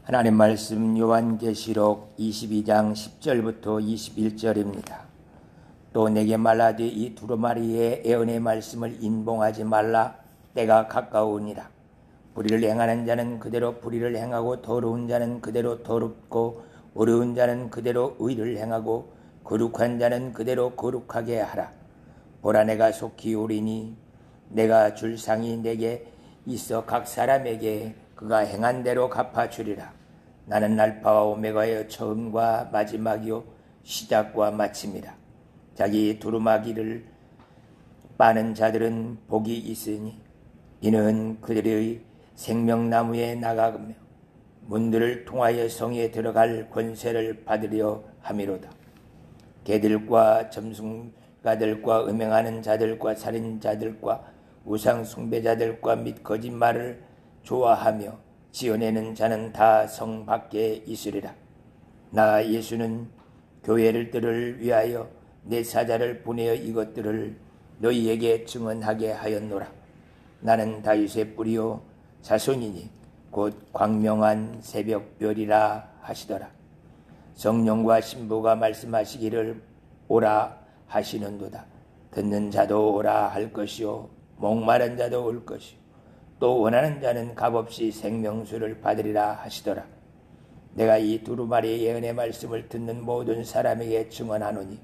하나님 말씀 요한계시록 22장 10절부터 21절입니다. 또 내게 말하되 이 두루마리의 예언의 말씀을 인봉하지 말라. 때가 가까우니라. 불의를 행하는 자는 그대로 불의를 행하고 더러운 자는 그대로 더럽고 어려운 자는 그대로 의를 행하고 거룩한 자는 그대로 거룩하게 하라. 보라, 내가 속히 오리니 내가 줄 상이 내게 있어 각 사람에게 그가 행한 대로 갚아주리라. 나는 알파와 오메가의 처음과 마지막이요 시작과 마침이라. 자기 두루마기를 빠는 자들은 복이 있으니 이는 그들의 생명나무에 나가며 문들을 통하여 성에 들어갈 권세를 받으려 함이로다. 개들과 점순가들과 음행하는 자들과 살인자들과 우상 숭배자들과 및 거짓말을 좋아하며 지어내는 자는 다 성 밖에 있으리라. 나 예수는 교회들을 위하여 내 사자를 보내어 이것들을 너희에게 증언하게 하였노라. 나는 다윗의 뿌리요 자손이니 곧 광명한 새벽별이라 하시더라. 성령과 신부가 말씀하시기를 오라 하시는도다. 듣는 자도 오라 할 것이요 목마른 자도 올 것이요 또 원하는 자는 값없이 생명수를 받으리라 하시더라. 내가 이 두루마리의 예언의 말씀을 듣는 모든 사람에게 증언하노니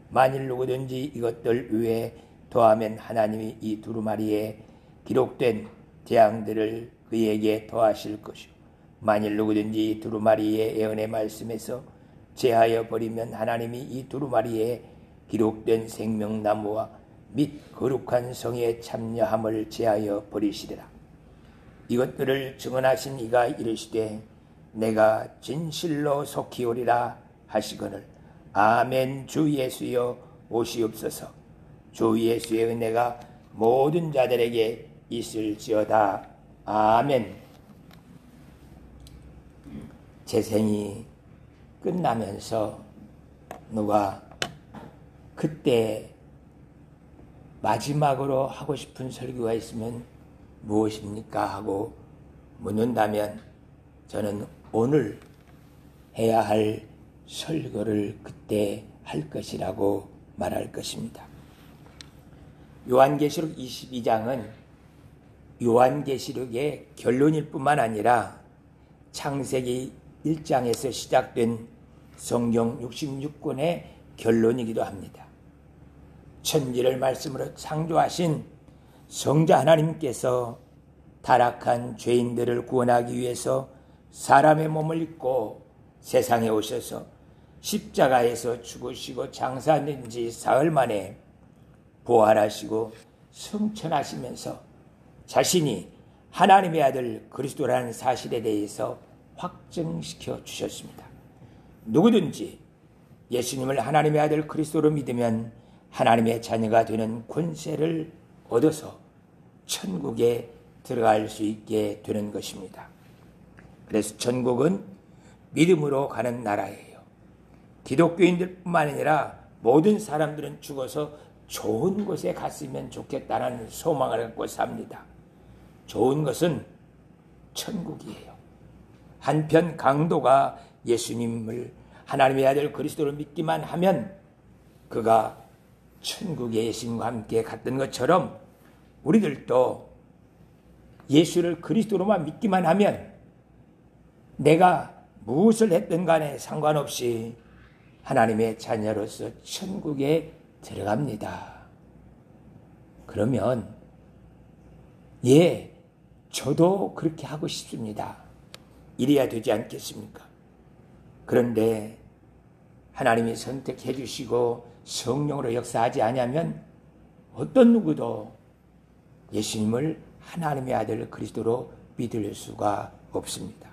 만일 누구든지 이것들 위에 더하면 하나님이 이 두루마리에 기록된 재앙들을 그에게 더하실 것이요 만일 누구든지 이 두루마리의 예언의 말씀에서 제하여 버리면 하나님이 이 두루마리에 기록된 생명나무와 및 거룩한 성에 참여함을 제하여 버리시리라. 이것들을 증언하신 이가 이르시되 내가 진실로 속히 오리라 하시거늘 아멘. 주 예수여 오시옵소서. 주 예수의 은혜가 모든 자들에게 있을지어다. 아멘. 재생이 끝나면서 누가 그때 마지막으로 하고 싶은 설교가 있으면 무엇입니까? 하고 묻는다면 저는 오늘 해야 할 설교를 그때 할 것이라고 말할 것입니다. 요한계시록 22장은 요한계시록의 결론일 뿐만 아니라 창세기 1장에서 시작된 성경 66권의 결론이기도 합니다. 천지를 말씀으로 창조하신 성자 하나님께서 타락한 죄인들을 구원하기 위해서 사람의 몸을 입고 세상에 오셔서 십자가에서 죽으시고 장사된 지 사흘 만에 부활하시고 승천하시면서 자신이 하나님의 아들 그리스도라는 사실에 대해서 확증시켜 주셨습니다. 누구든지 예수님을 하나님의 아들 그리스도로 믿으면 하나님의 자녀가 되는 권세를 얻어서 천국에 들어갈 수 있게 되는 것입니다. 그래서 천국은 믿음으로 가는 나라예요. 기독교인들뿐만 아니라 모든 사람들은 죽어서 좋은 곳에 갔으면 좋겠다는 소망을 갖고 삽니다. 좋은 것은 천국이에요. 한편 강도가 예수님을 하나님의 아들 그리스도를 믿기만 하면 그가 천국에 예수님과 함께 갔던 것처럼 우리들도 예수를 그리스도로만 믿기만 하면 내가 무엇을 했든 간에 상관없이 하나님의 자녀로서 천국에 들어갑니다. 그러면 저도 그렇게 하고 싶습니다. 이래야 되지 않겠습니까? 그런데 하나님이 선택해 주시고 성령으로 역사하지 않으면 어떤 누구도 예수님을 하나님의 아들 그리스도로 믿을 수가 없습니다.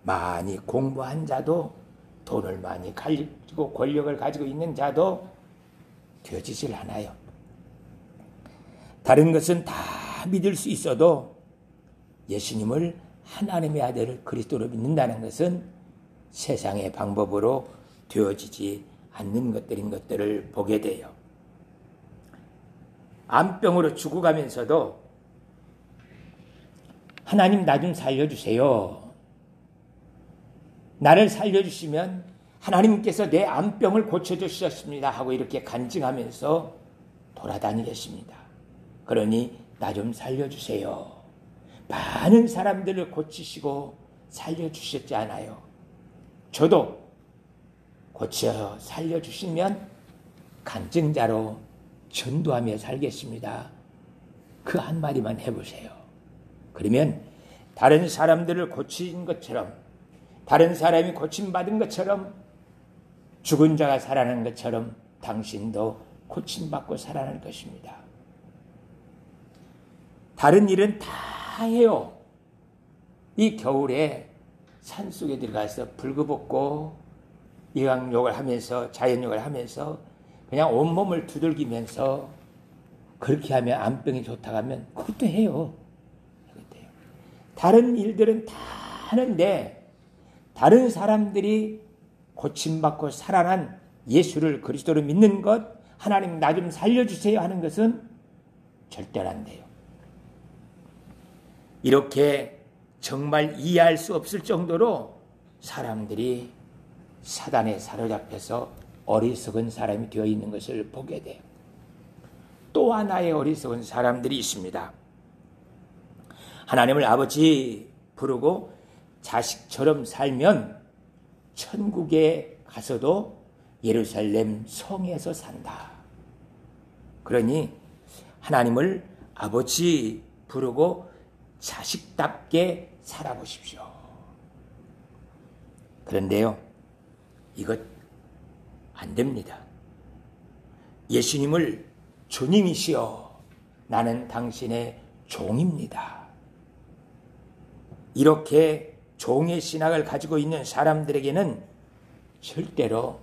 많이 공부한 자도 돈을 많이 가지고 권력을 가지고 있는 자도 되어지질 않아요. 다른 것은 다 믿을 수 있어도 예수님을 하나님의 아들 그리스도로 믿는다는 것은 세상의 방법으로 되어지지 않는 것들인 것들을 보게 돼요. 암병으로 죽어가면서도 하나님 나 좀 살려주세요. 나를 살려주시면 하나님께서 내 암병을 고쳐주셨습니다 하고 이렇게 간증하면서 돌아다니겠습니다. 그러니 나 좀 살려주세요. 많은 사람들을 고치시고 살려주셨지 않아요. 저도 고쳐 살려주시면 간증자로 전도하며 살겠습니다. 그 한마디만 해보세요. 그러면 다른 사람들을 고친 것처럼, 다른 사람이 고침받은 것처럼, 죽은 자가 살아나는 것처럼 당신도 고침받고 살아날 것입니다. 다른 일은 다 해요. 이 겨울에 산속에 들어가서 불구벗고 이강욕을 하면서, 자연욕을 하면서 그냥 온몸을 두들기면서 그렇게 하면 암병이 좋다고 하면 그것도 해요. 다른 일들은 다 하는데 다른 사람들이 고침받고 살아난 예수를 그리스도로 믿는 것, 하나님 나 좀 살려주세요 하는 것은 절대로 안 돼요. 이렇게 정말 이해할 수 없을 정도로 사람들이 사단에 사로잡혀서 어리석은 사람이 되어 있는 것을 보게 돼요. 또 하나의 어리석은 사람들이 있습니다. 하나님을 아버지 부르고 자식처럼 살면 천국에 가서도 예루살렘 성에서 산다. 그러니 하나님을 아버지 부르고 자식답게 살아보십시오. 그런데요, 이것 안 됩니다. 예수님을 주님이시여, 나는 당신의 종입니다. 이렇게 종의 신학을 가지고 있는 사람들에게는 절대로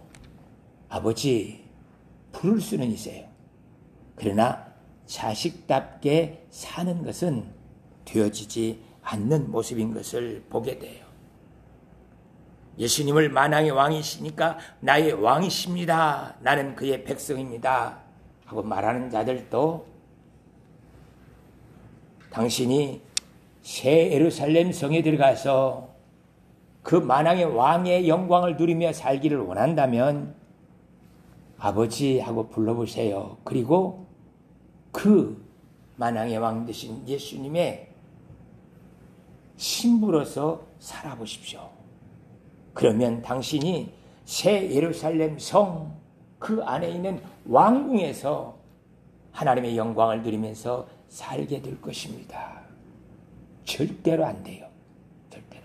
아버지 부를 수는 있어요. 그러나 자식답게 사는 것은 되어지지 않는 모습인 것을 보게 돼요. 예수님을 만왕의 왕이시니까 나의 왕이십니다. 나는 그의 백성입니다. 하고 말하는 자들도 당신이 새 예루살렘 성에 들어가서 그 만왕의 왕의 영광을 누리며 살기를 원한다면 아버지 하고 불러보세요. 그리고 그 만왕의 왕 되신 예수님의 신부로서 살아보십시오. 그러면 당신이 새 예루살렘 성 그 안에 있는 왕궁에서 하나님의 영광을 누리면서 살게 될 것입니다. 절대로 안 돼요. 절대로.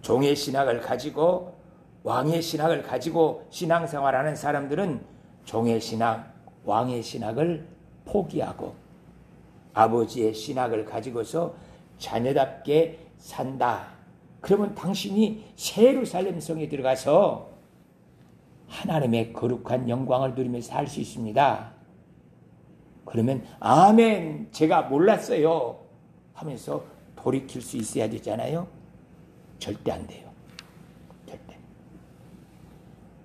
종의 신학을 가지고 왕의 신학을 가지고 신앙생활하는 사람들은 종의 신학, 왕의 신학을 포기하고 아버지의 신학을 가지고서 자녀답게 산다. 그러면 당신이 새 예루살렘 성에 들어가서 하나님의 거룩한 영광을 누리며 살 수 있습니다. 그러면 아멘, 제가 몰랐어요 하면서 돌이킬 수 있어야 되잖아요. 절대 안 돼요. 절대.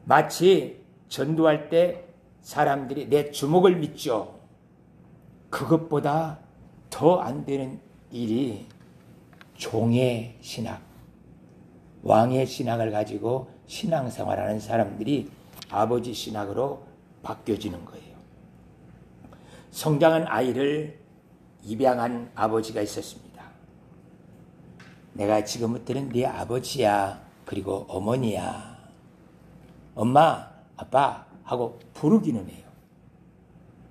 마치 전도할 때 사람들이 내 주먹을 믿죠. 그것보다 더 안 되는 일이 종의 신학, 왕의 신학을 가지고 신앙생활하는 사람들이 아버지 신학으로 바뀌어지는 거예요. 성장한 아이를 입양한 아버지가 있었습니다. 내가 지금부터는 네 아버지야, 그리고 어머니야, 엄마, 아빠 하고 부르기는 해요.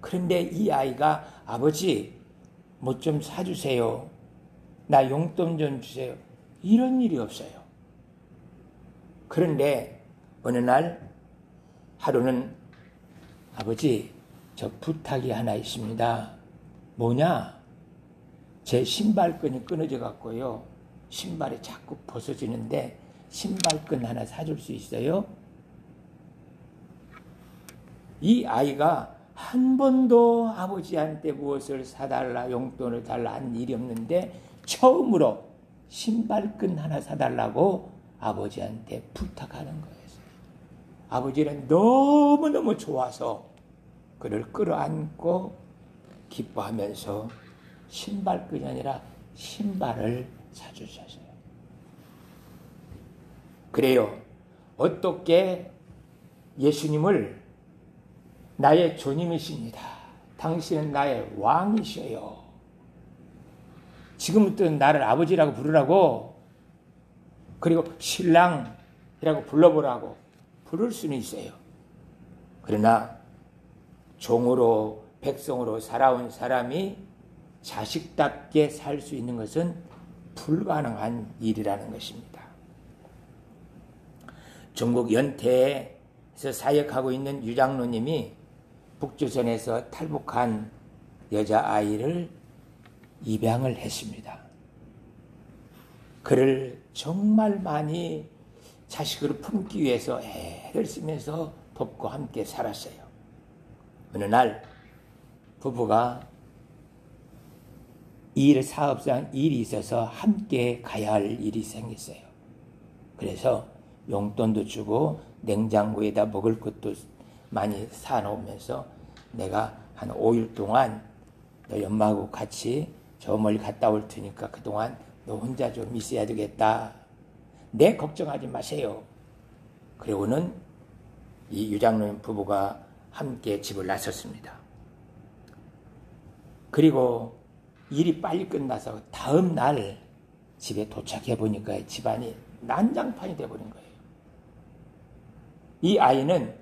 그런데 이 아이가 아버지 뭐 좀 사주세요, 나 용돈 좀 주세요, 이런 일이 없어요. 그런데 어느 날 하루는 아버지 저 부탁이 하나 있습니다. 뭐냐? 제 신발끈이 끊어져 갖고요, 신발이 자꾸 벗어지는데 신발끈 하나 사줄 수 있어요? 이 아이가 한 번도 아버지한테 무엇을 사달라, 용돈을 달라 한 일이 없는데 처음으로 신발끈 하나 사달라고 아버지한테 부탁하는 거예요. 아버지는 너무너무 좋아서 그를 끌어안고 기뻐하면서 신발끈이 아니라 신발을 사주셨어요. 그래요. 어떻게 예수님을 나의 주님이십니다. 당신은 나의 왕이셔요. 지금부터 나를 아버지라고 부르라고, 그리고 신랑이라고 불러보라고 부를 수는 있어요. 그러나 종으로 백성으로 살아온 사람이 자식답게 살 수 있는 것은 불가능한 일이라는 것입니다. 중국 연태에서 사역하고 있는 유장로님이 북조선에서 탈북한 여자아이를 입양을 했습니다. 그를 정말 많이 자식을 품기 위해서 애를 쓰면서 돕고 함께 살았어요. 어느 날 부부가 사업상 일이 있어서 함께 가야 할 일이 생겼어요. 그래서 용돈도 주고 냉장고에다 먹을 것도 많이 사놓으면서 내가 한 5일 동안 너희 엄마하고 같이 저 멀리 갔다 올 테니까 그동안 너 혼자 좀 있어야 되겠다. 내 걱정하지 마세요. 그리고는 이 유장로님 부부가 함께 집을 나섰습니다. 그리고 일이 빨리 끝나서 다음 날 집에 도착해 보니까 집안이 난장판이 돼버린 거예요. 이 아이는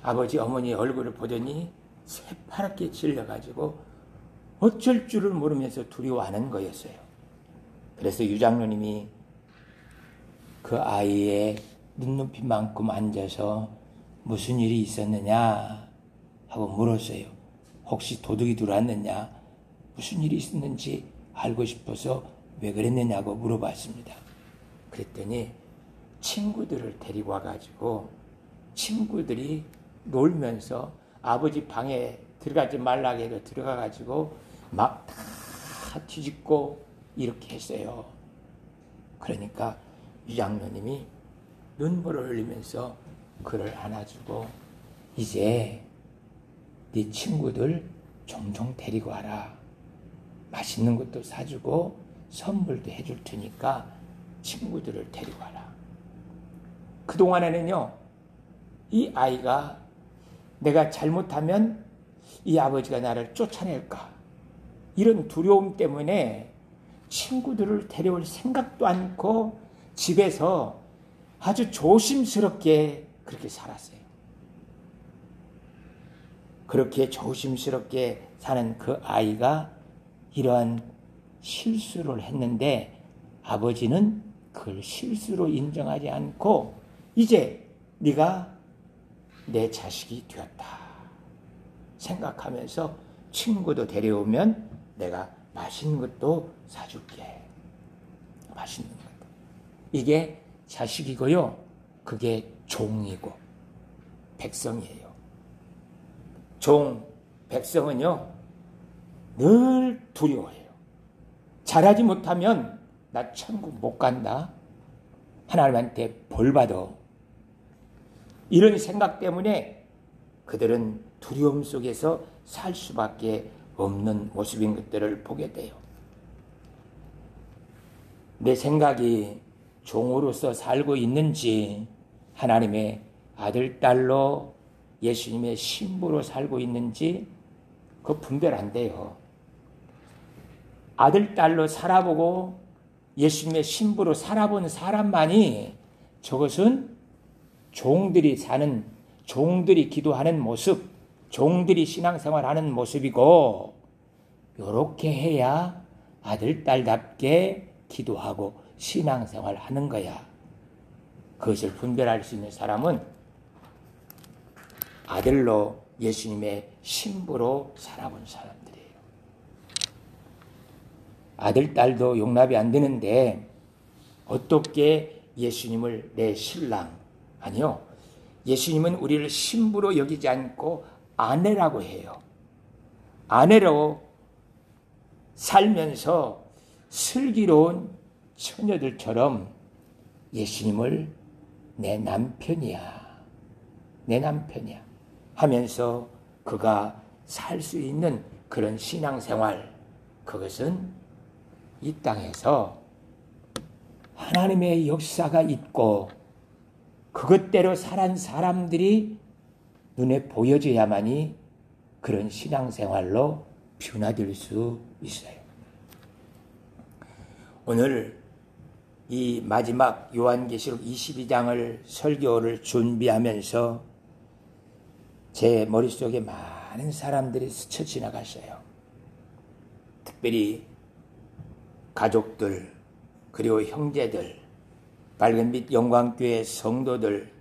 아버지 어머니 얼굴을 보더니 새파랗게 질려가지고 어쩔 줄을 모르면서 두려워하는 거였어요. 그래서 유장로님이 그 아이의 눈높이만큼 앉아서 무슨 일이 있었느냐 하고 물었어요. 혹시 도둑이 들어왔느냐, 무슨 일이 있었는지 알고 싶어서 왜 그랬느냐고 물어봤습니다. 그랬더니 친구들을 데리고 와가지고 친구들이 놀면서 아버지 방에 들어가지 말라고 해도 들어가가지고 막 다 뒤집고 이렇게 했어요. 그러니까 유장로님이 눈물을 흘리면서 그를 안아주고 이제 네 친구들 종종 데리고 와라. 맛있는 것도 사주고 선물도 해줄 테니까 친구들을 데리고 와라. 그동안에는요, 이 아이가 내가 잘못하면 이 아버지가 나를 쫓아낼까, 이런 두려움 때문에 친구들을 데려올 생각도 않고 집에서 아주 조심스럽게 그렇게 살았어요. 그렇게 조심스럽게 사는 그 아이가 이러한 실수를 했는데 아버지는 그걸 실수로 인정하지 않고 이제 네가 내 자식이 되었다 생각하면서 친구도 데려오면 내가 맛있는 것도 사줄게. 맛있는 것도. 이게 자식이고요. 그게 종이고 백성이에요. 종, 백성은요, 늘 두려워해요. 잘하지 못하면 나 천국 못 간다. 하나님한테 벌 받아. 이런 생각 때문에 그들은 두려움 속에서 살 수밖에 없는 모습인 것들을 보게 돼요. 내 생각이 종으로서 살고 있는지 하나님의 아들, 딸로 예수님의 신부로 살고 있는지 그거 분별 안 돼요. 아들, 딸로 살아보고 예수님의 신부로 살아본 사람만이 저것은 종들이 사는, 종들이 기도하는 모습, 종들이 신앙생활하는 모습이고 이렇게 해야 아들, 딸답게 기도하고 신앙생활하는 거야. 그것을 분별할 수 있는 사람은 아들로 예수님의 신부로 살아본 사람들이에요. 아들, 딸도 용납이 안 되는데 어떻게 예수님을 내 신랑, 아니요, 예수님은 우리를 신부로 여기지 않고 아내라고 해요. 아내로 살면서 슬기로운 처녀들처럼 예수님을 내 남편이야, 내 남편이야 하면서 그가 살 수 있는 그런 신앙생활, 그것은 이 땅에서 하나님의 역사가 있고 그것대로 살한 사람들이 눈에 보여져야만이 그런 신앙생활로 변화될 수 있어요. 오늘 이 마지막 요한계시록 22장을 설교를 준비하면서 제 머릿속에 많은 사람들이 스쳐 지나갔어요. 특별히 가족들, 그리고 형제들, 밝은빛 영광교회 성도들,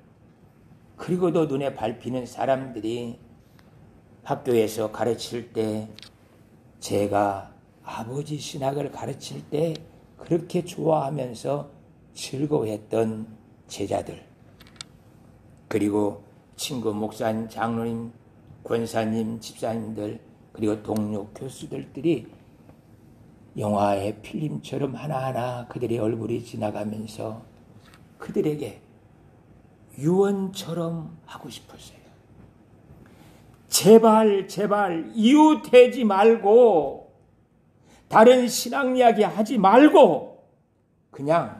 그리고도 눈에 밟히는 사람들이 학교에서 가르칠 때, 제가 아버지 신학을 가르칠 때 그렇게 좋아하면서 즐거워했던 제자들, 그리고 친구 목사님, 장로님, 권사님, 집사님들, 그리고 동료 교수들이 영화의 필름처럼 하나하나 그들의 얼굴이 지나가면서 그들에게 유언처럼 하고 싶었어요. 제발 이웃되지 말고 다른 신앙 이야기 하지 말고 그냥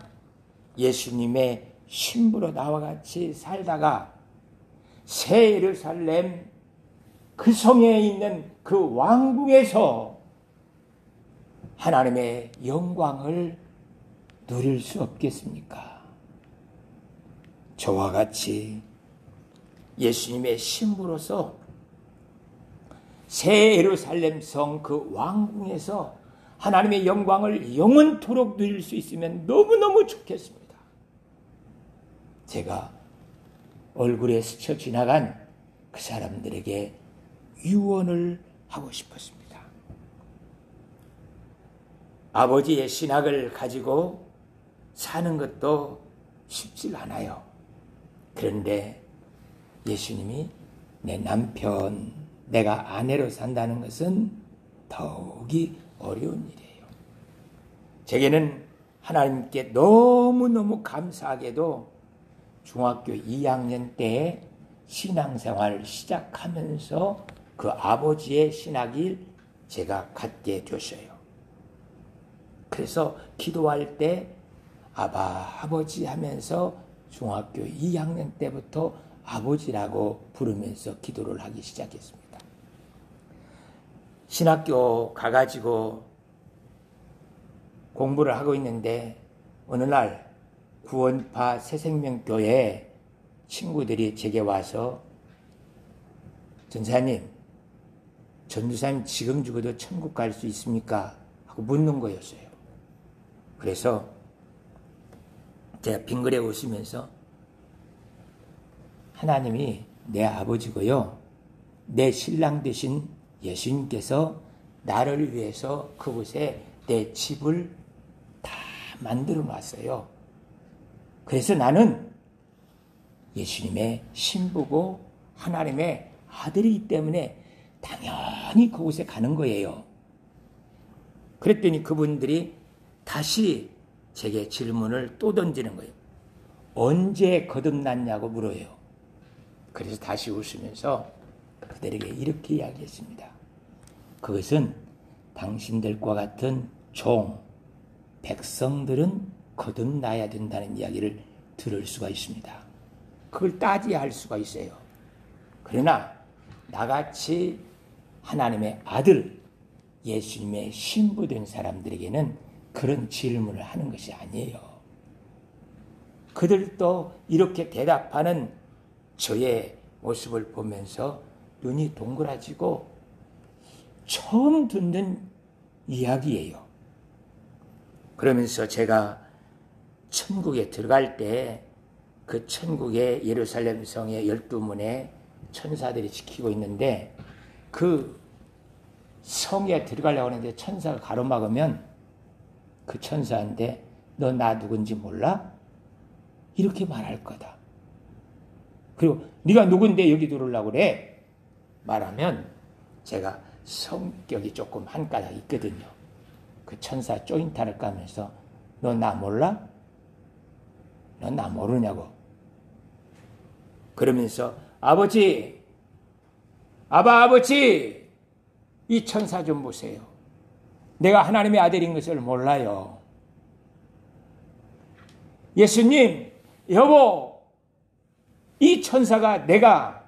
예수님의 신부로 나와 같이 살다가 새 예루살렘 그 성에 있는 그 왕궁에서 하나님의 영광을 누릴 수 없겠습니까? 저와 같이 예수님의 신부로서 새 예루살렘 성 그 왕궁에서 하나님의 영광을 영원토록 누릴 수 있으면 너무너무 좋겠습니다. 제가 얼굴에 스쳐 지나간 그 사람들에게 유언을 하고 싶었습니다. 아버지의 신학을 가지고 사는 것도 쉽지 않아요. 그런데 예수님이 내 남편, 내가 아내로 산다는 것은 더욱이 어려운 일이에요. 제게는 하나님께 너무너무 감사하게도 중학교 2학년 때에 신앙생활을 시작하면서 그 아버지의 신학을 제가 갖게 되었어요. 그래서 기도할 때 아버지 하면서 중학교 2학년 때부터 아버지라고 부르면서 기도를 하기 시작했습니다. 신학교 가가지고 공부를 하고 있는데 어느 날 구원파 새생명교회 친구들이 제게 와서 전사님, 전도사님 지금 죽어도 천국 갈 수 있습니까? 하고 묻는 거였어요. 그래서 제가 빙그레 웃으면서 하나님이 내 아버지고요, 내 신랑 되신 예수님께서 나를 위해서 그곳에 내 집을 다 만들어 놨어요. 그래서 나는 예수님의 신부고 하나님의 아들이기 때문에 당연히 그곳에 가는 거예요. 그랬더니 그분들이 다시 제게 질문을 또 던지는 거예요. 언제 거듭났냐고 물어요. 그래서 다시 웃으면서 그들에게 이렇게 이야기했습니다. 그것은 당신들과 같은 종, 백성들은 거듭나야 된다는 이야기를 들을 수가 있습니다. 그걸 따져야 할 수가 있어요. 그러나 나같이 하나님의 아들, 예수님의 신부된 사람들에게는 그런 질문을 하는 것이 아니에요. 그들도 이렇게 대답하는 저의 모습을 보면서 눈이 동그라지고 처음 듣는 이야기예요. 그러면서 제가 천국에 들어갈 때 그 천국의 예루살렘 성의 12문에 천사들이 지키고 있는데 그 성에 들어가려고 하는데 천사가 가로막으면 그 천사한테 너 나 누군지 몰라? 이렇게 말할 거다. 그리고 네가 누군데 여기 들어오려고 그래? 말하면 제가 성격이 조금 한 가닥 있거든요. 그 천사 쪼인타를 까면서 너 나 몰라? 너 나 모르냐고. 그러면서 아버지, 아버지, 이 천사 좀 보세요. 내가 하나님의 아들인 것을 몰라요. 예수님, 여보, 이 천사가 내가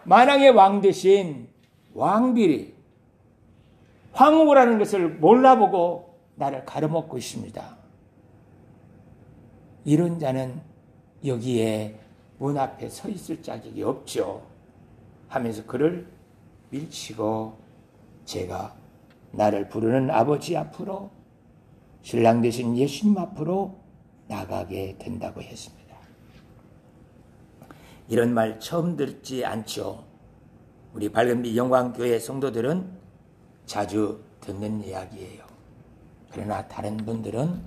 만왕의 왕 대신 왕비리, 황후라는 것을 몰라보고 나를 가로먹고 있습니다. 이런 자는 여기에 문 앞에 서 있을 자격이 없죠. 하면서 그를 밀치고 제가 나를 부르는 아버지 앞으로 신랑 되신 예수님 앞으로 나가게 된다고 했습니다. 이런 말 처음 듣지 않죠. 우리 밝은빛 영광교회 성도들은 자주 듣는 이야기예요. 그러나 다른 분들은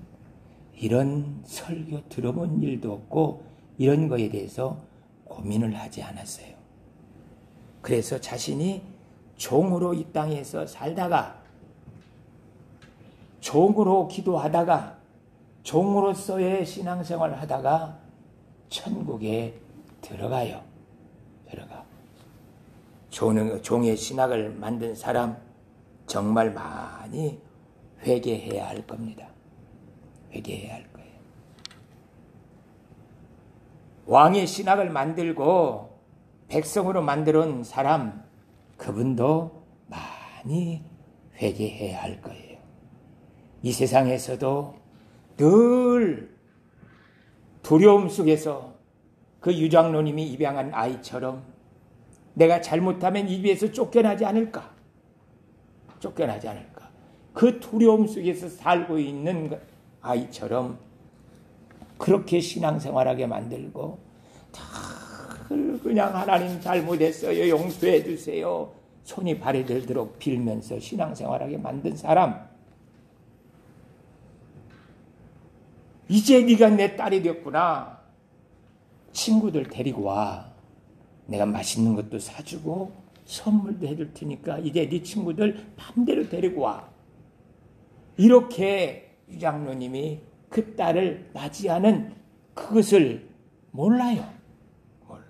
이런 설교 들어본 일도 없고 이런 거에 대해서 고민을 하지 않았어요. 그래서 자신이 종으로 이 땅에서 살다가 종으로 기도하다가 종으로서의 신앙생활을 하다가 천국에 들어가요. 들어가. 종의 신학을 만든 사람 정말 많이 회개해야 할 겁니다. 회개해야 할 거예요. 왕의 신학을 만들고 백성으로 만들어 온 사람 그분도 많이 회개해야 할 거예요. 이 세상에서도 늘 두려움 속에서 그 유장로님이 입양한 아이처럼 내가 잘못하면 입에서 쫓겨나지 않을까? 쫓겨나지 않을까? 그 두려움 속에서 살고 있는 아이처럼 그렇게 신앙생활하게 만들고 늘 그냥 하나님 잘못했어요. 용서해 주세요. 손이 발이 들도록 빌면서 신앙생활하게 만든 사람 이제 네가 내 딸이 됐구나. 친구들 데리고 와. 내가 맛있는 것도 사주고 선물도 해줄 테니까 이제 네 친구들 맘대로 데리고 와. 이렇게 유장로님이 그 딸을 맞이하는 그것을 몰라요. 몰라.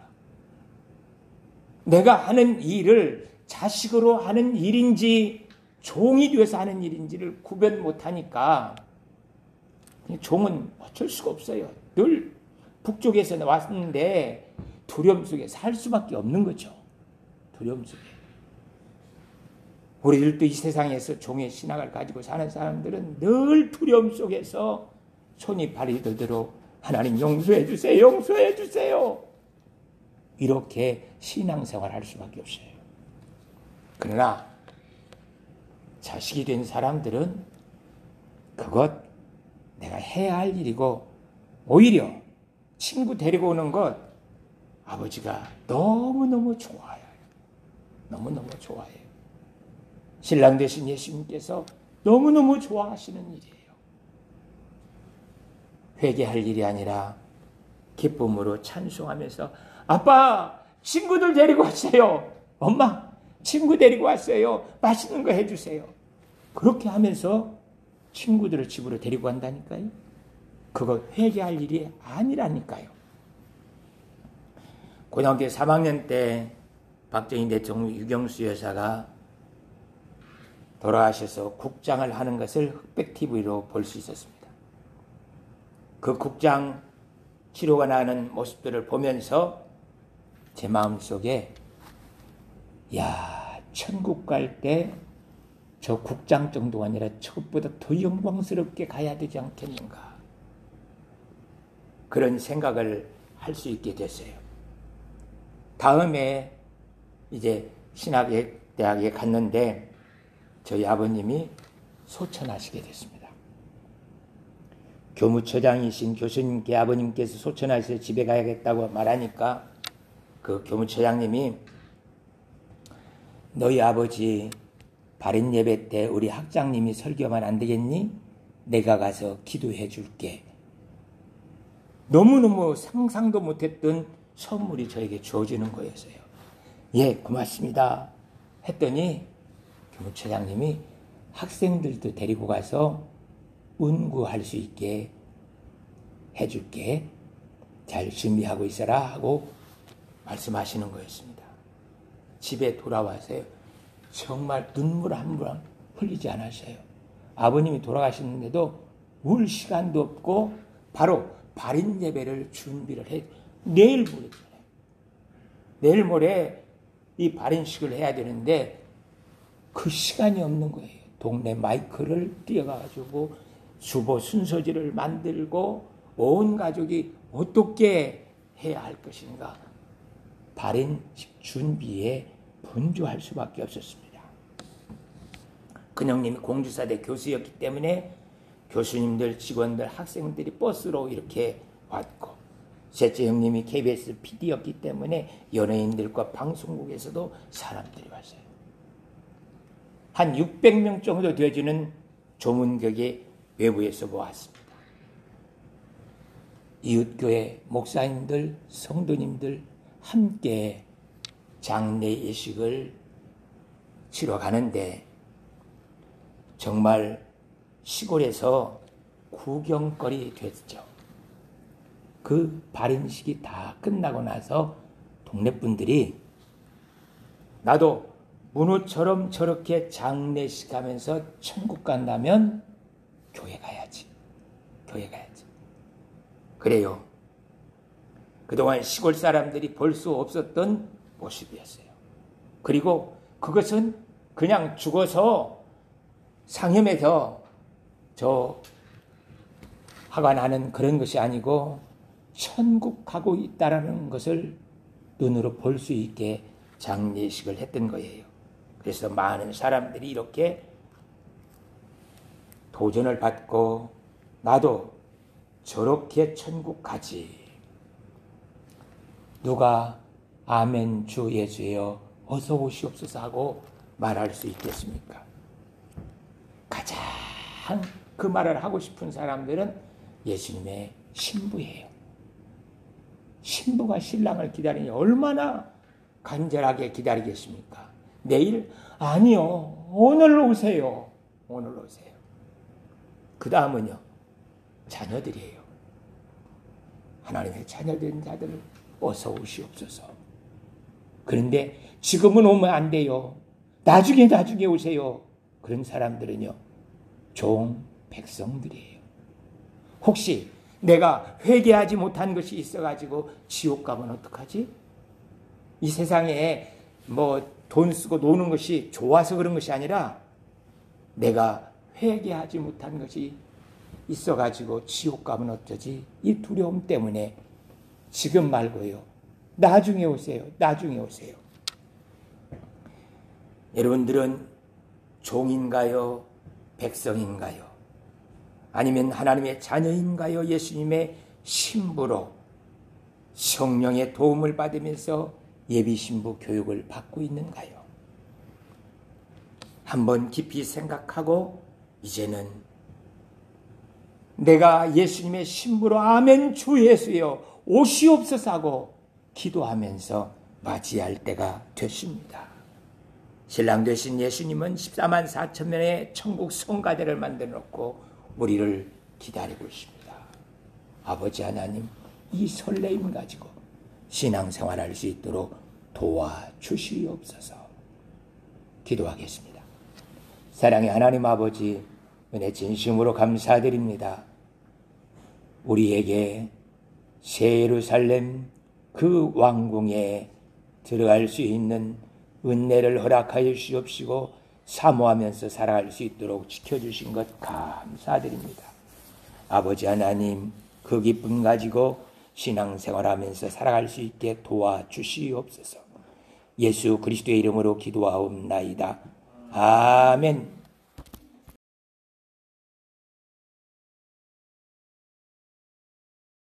내가 하는 일을 자식으로 하는 일인지 종이 되어서 하는 일인지를 구분 못하니까 종은 어쩔 수가 없어요. 늘 북쪽에서 왔는데 두려움 속에 살 수밖에 없는 거죠. 두려움 속에. 우리들도 이 세상에서 종의 신학을 가지고 사는 사람들은 늘 두려움 속에서 손이 발이 들도록 하나님 용서해 주세요. 용서해 주세요. 이렇게 신앙생활을 할 수밖에 없어요. 그러나 자식이 된 사람들은 그것 내가 해야 할 일이고 오히려 친구 데리고 오는 것 아버지가 너무너무 좋아해요. 너무너무 좋아해요. 신랑 되신 예수님께서 너무너무 좋아하시는 일이에요. 회개할 일이 아니라 기쁨으로 찬송하면서 아빠 친구들 데리고 왔어요. 엄마 친구 데리고 왔어요. 맛있는 거 해주세요. 그렇게 하면서 친구들을 집으로 데리고 간다니까요. 그거 회개할 일이 아니라니까요. 고등학교 3학년 때 박정희 대통령 유경수 여사가 돌아가셔서 국장을 하는 것을 흑백TV로 볼 수 있었습니다. 그 국장 치료가 나는 모습들을 보면서 제 마음속에 야, 천국 갈 때 저 국장 정도가 아니라 저것보다 더 영광스럽게 가야 되지 않겠는가. 그런 생각을 할 수 있게 됐어요. 다음에 이제 신학대학에 갔는데 저희 아버님이 소천하시게 됐습니다. 교무처장이신 교수님께 아버님께서 소천하셔서 집에 가야겠다고 말하니까 그 교무처장님이 너희 아버지 바른 예배 때 우리 학장님이 설교하면 안 되겠니? 내가 가서 기도해 줄게. 너무너무 상상도 못했던 선물이 저에게 주어지는 거였어요. 예, 고맙습니다. 했더니 교무처장님이 학생들도 데리고 가서 운구할 수 있게 해줄게. 잘 준비하고 있어라 하고 말씀하시는 거였습니다. 집에 돌아와서요. 정말 눈물 한 번 흘리지 않으셔요. 아버님이 돌아가셨는데도 울 시간도 없고 바로 발인 예배를 준비를 해. 내일 모레잖아요. 내일 모레 이 발인식을 해야 되는데 그 시간이 없는 거예요. 동네 마이크를 띄워가지고 주보 순서지를 만들고 온 가족이 어떻게 해야 할 것인가. 발인식 준비에 분주할 수밖에 없었습니다. 큰형님이 공주사대 교수였기 때문에 교수님들, 직원들, 학생들이 버스로 이렇게 왔고, 셋째 형님이 KBS PD였기 때문에 연예인들과 방송국에서도 사람들이 왔어요. 한 600명 정도 되어지는 조문객이 외부에서 모았습니다. 이웃교회 목사님들, 성도님들 함께 장례 예식을 치러 가는데 정말 시골에서 구경거리 됐죠. 그 발인식이 다 끝나고 나서 동네 분들이 나도 문호처럼 저렇게 장례식 하면서 천국 간다면 교회 가야지. 교회 가야지. 그래요. 그동안 시골 사람들이 볼 수 없었던 모습이었어요. 그리고 그것은 그냥 죽어서 상염에서 저 화가 나는 그런 것이 아니고 천국 가고 있다라는 것을 눈으로 볼 수 있게 장례식을 했던 거예요. 그래서 많은 사람들이 이렇게 도전을 받고 나도 저렇게 천국 가지. 누가 아멘 주 예수여 어서 오시옵소서 하고 말할 수 있겠습니까? 가장 그 말을 하고 싶은 사람들은 예수님의 신부예요. 신부가 신랑을 기다리니 얼마나 간절하게 기다리겠습니까? 내일? 아니요. 오늘 오세요. 오늘 오세요. 그 다음은요. 자녀들이에요. 하나님의 자녀된 자들을 어서 오시옵소서. 그런데 지금은 오면 안 돼요. 나중에 오세요. 그런 사람들은요. 종 백성들이에요. 혹시 내가 회개하지 못한 것이 있어가지고 지옥 가면 어떡하지? 이 세상에 돈 쓰고 노는 것이 좋아서 그런 것이 아니라 내가 회개하지 못한 것이 있어가지고 지옥 가면 어쩌지? 이 두려움 때문에 지금 말고요. 나중에 오세요. 나중에 오세요. 여러분들은 종인가요? 백성인가요? 아니면 하나님의 자녀인가요? 예수님의 신부로 성령의 도움을 받으면서 예비신부 교육을 받고 있는가요? 한번 깊이 생각하고 이제는 내가 예수님의 신부로 아멘 주 예수여 오시옵소서 하고 기도하면서 맞이할 때가 됐습니다. 신랑 되신 예수님은 14만 4천 명의 천국 성가대를 만들어 놓고 우리를 기다리고 있습니다. 아버지 하나님, 이 설레임 가지고 신앙생활할 수 있도록 도와주시옵소서. 기도하겠습니다. 사랑의 하나님 아버지, 은혜 진심으로 감사드립니다. 우리에게 새 예루살렘 그 왕궁에 들어갈 수 있는 은혜를 허락하여 주시옵시고 사모하면서 살아갈 수 있도록 지켜주신 것 감사드립니다. 아버지 하나님, 그 기쁨 가지고 신앙생활하면서 살아갈 수 있게 도와주시옵소서. 예수 그리스도의 이름으로 기도하옵나이다. 아멘.